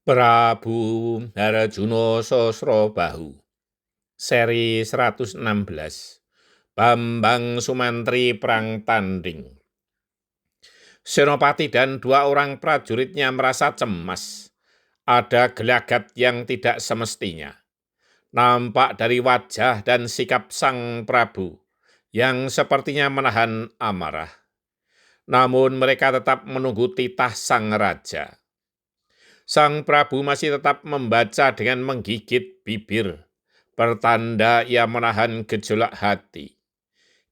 Prabu Harjuno Sosrobahu. Seri 116. Bambang Sumantri Perang Tanding. Senopati dan dua orang prajuritnya merasa cemas. Ada gelagat yang tidak semestinya. Nampak dari wajah dan sikap sang Prabu yang sepertinya menahan amarah. Namun mereka tetap menunggu titah sang raja. Sang Prabu masih tetap membaca dengan menggigit bibir, pertanda ia menahan gejolak hati.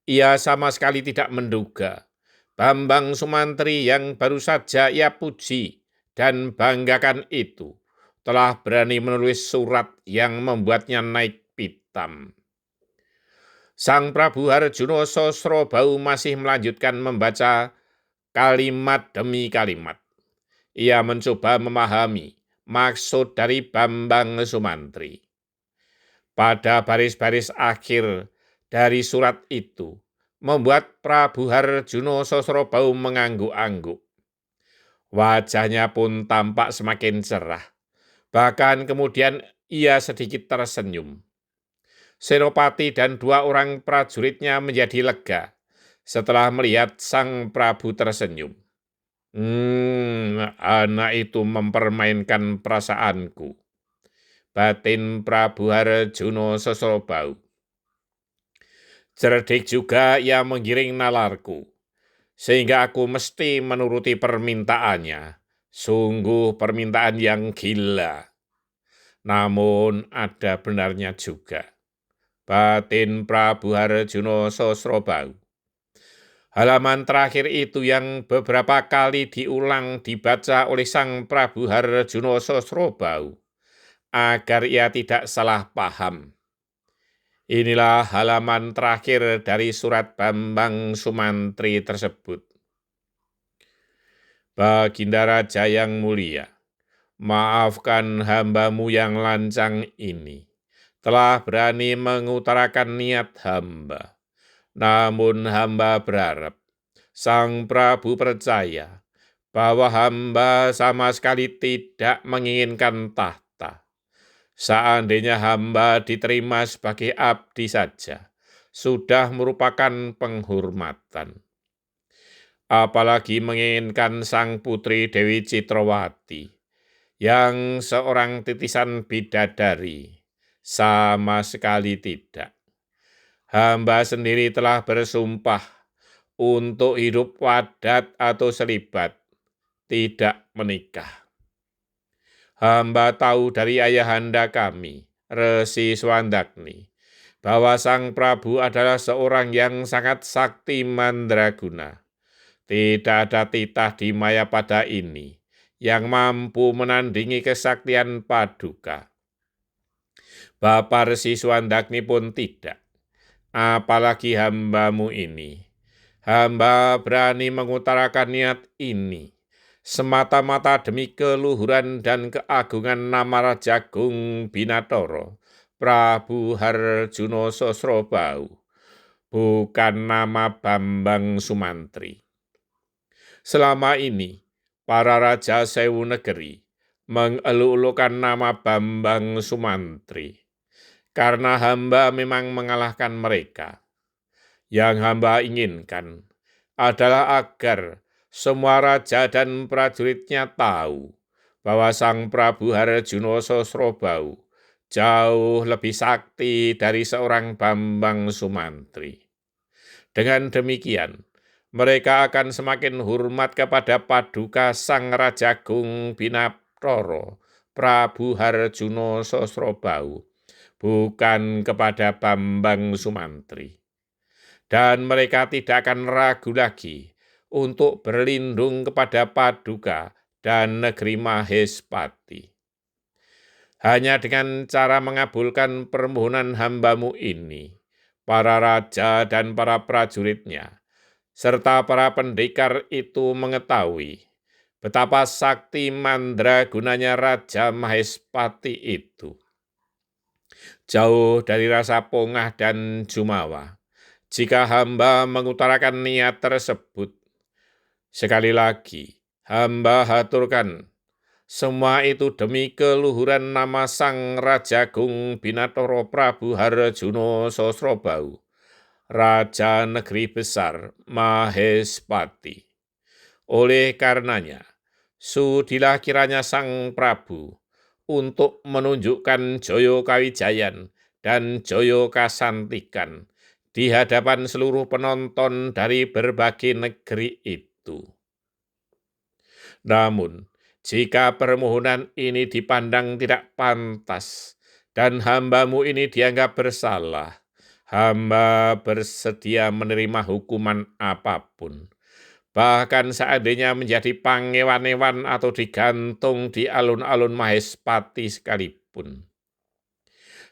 Ia sama sekali tidak menduga Bambang Sumantri yang baru saja ia puji dan banggakan itu telah berani menulis surat yang membuatnya naik pitam. Sang Prabu Harjuno Sosrobahu masih melanjutkan membaca kalimat demi kalimat. Ia mencoba memahami maksud dari Bambang Sumantri. Pada baris-baris akhir dari surat itu, membuat Prabu Harjuno Sosrobahu mengangguk-angguk. Wajahnya pun tampak semakin cerah. Bahkan kemudian ia sedikit tersenyum. Senopati dan dua orang prajuritnya menjadi lega setelah melihat sang Prabu tersenyum. Anak itu mempermainkan perasaanku. Batin Prabu Harjuno Sosrobahu. Cerdik juga ia menggiring nalarku, sehingga aku mesti menuruti permintaannya. Sungguh permintaan yang gila. Namun ada benarnya juga. Batin Prabu Harjuno Sosrobahu. Halaman terakhir itu yang beberapa kali diulang dibaca oleh sang Prabu Harjuno Sosrobahu agar ia tidak salah paham. Inilah halaman terakhir dari surat Bambang Sumantri tersebut. Baginda Raja yang mulia, maafkan hambamu yang lancang ini, telah berani mengutarakan niat hamba. Namun hamba berharap, sang Prabu percaya bahwa hamba sama sekali tidak menginginkan tahta. Seandainya hamba diterima sebagai abdi saja, sudah merupakan penghormatan. Apalagi menginginkan sang putri Dewi Citrawati, yang seorang titisan bidadari, sama sekali tidak. Hamba sendiri telah bersumpah untuk hidup wadat atau selibat, tidak menikah. Hamba tahu dari ayahanda kami, Resi Swandagni, bahwa sang Prabu adalah seorang yang sangat sakti mandraguna. Tidak ada titah di Mayapada ini yang mampu menandingi kesaktian Paduka. Bapak Resi Swandagni pun tidak. Apalagi hambamu ini. Hamba berani mengutarakan niat ini semata-mata demi keluhuran dan keagungan nama Raja Agung Binatoro, Prabu Harjuno Sosrobahu, bukan nama Bambang Sumantri. Selama ini, para Raja Sewu Negeri mengeluk-elukan nama Bambang Sumantri. Karena hamba memang mengalahkan mereka. Yang hamba inginkan adalah agar semua raja dan prajuritnya tahu bahwa sang Prabu Harjuno Sosrobahu jauh lebih sakti dari seorang Bambang Sumantri. Dengan demikian, mereka akan semakin hormat kepada Paduka Sang Raja Agung Binatoro, Prabu Harjuno Sosrobahu, bukan kepada Bambang Sumantri. Dan mereka tidak akan ragu lagi untuk berlindung kepada Paduka dan negeri Mahespati. Hanya dengan cara mengabulkan permohonan hambamu ini, para raja dan para prajuritnya, serta para pendekar itu mengetahui betapa sakti mandragunanya Raja Mahespati itu. Jauh dari rasa pongah dan jumawa, jika hamba mengutarakan niat tersebut, sekali lagi hamba haturkan Semua itu demi keluhuran nama Sang Raja Agung Binathara Prabu Harjuno Sosrobau, Raja Negeri Besar Mahespati. Oleh karenanya, sudilah kiranya Sang Prabu untuk menunjukkan Jaya Kawijayan dan Jaya Kasantikan di hadapan seluruh penonton dari berbagai negeri itu. Namun, jika permohonan ini dipandang tidak pantas dan hambamu ini dianggap bersalah, hamba bersedia menerima hukuman apapun. Bahkan seandainya menjadi pangewan-ewan atau digantung di alun-alun Mahespati sekalipun.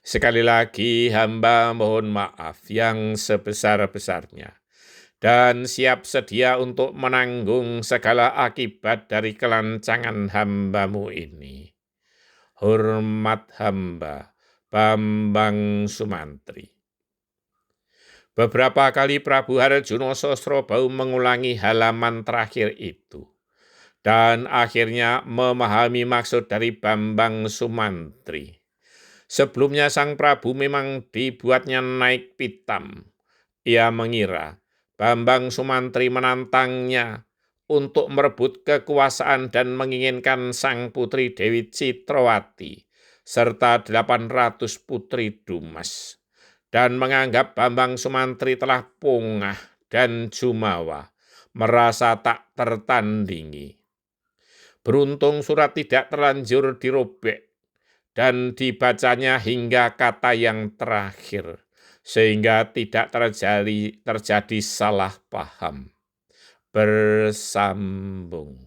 Sekali lagi hamba mohon maaf yang sebesar-besarnya dan siap sedia untuk menanggung segala akibat dari kelancangan hambamu ini. Hormat hamba, Bambang Sumantri. Beberapa kali Prabu Harjuno Sosrobau mengulangi halaman terakhir itu, dan akhirnya memahami maksud dari Bambang Sumantri. Sebelumnya Sang Prabu memang dibuatnya naik pitam. Ia mengira Bambang Sumantri menantangnya untuk merebut kekuasaan dan menginginkan sang putri Dewi Citrawati serta 800 putri Dumas, dan menganggap Bambang Sumantri telah pongah dan jumawa, merasa tak tertandingi. Beruntung surat tidak terlanjur dirobek dan dibacanya hingga kata yang terakhir, sehingga tidak terjadi salah paham. Bersambung.